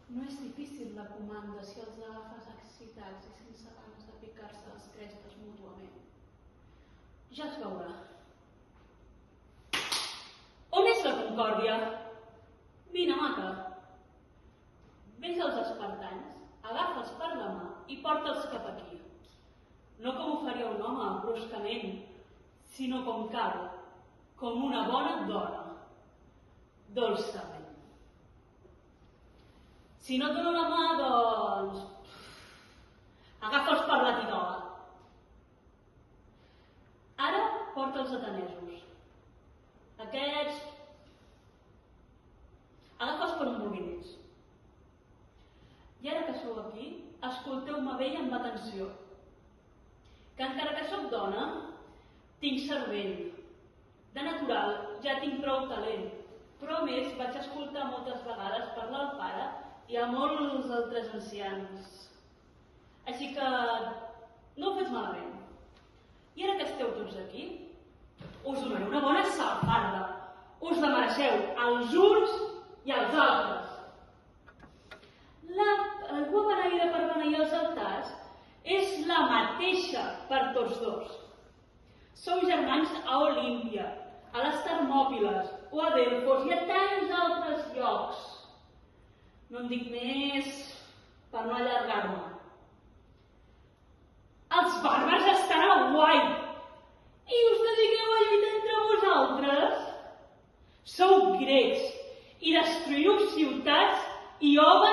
No és difícil la comanda si els agafes excitats i sense ganes de picar-se les crestes mútuament. Ja es veurà. On és la concòrdia? Vine, maca. Ves als espartans, agafa'ls per la mà i porta'ls cap aquí. No com ho faria un home bruscament, sinó com cal, com una bona dona, dolçament. Si no et dono la mà, doncs... agafa'ls per la tirola. Ara porta els atenesos. Aquests... agafa'ls per un vulguin ells. I ara que sou aquí, escolteu-me bé i amb atenció. Que encara que sóc dona, tinc cervell. De natural ja tinc prou talent, però a més vaig escoltar moltes vegades parlar al pare i a molts altres ancians. Així que no ho fes malament. I ara que esteu tots aquí, us donaré una bona safarda. Us la mereixeu, els uns i els altres. L'aigua beneïda per beneir els altars és la mateixa per tots dos. Sou germans a Olímpia, a les Termòpiles o a Delfos i a tants altres llocs. No en dic més per no allargar-me. Els bàrbars estan a White i us dediqueu a lluitar entre vosaltres. Sou grecs i destruïu ciutats i homes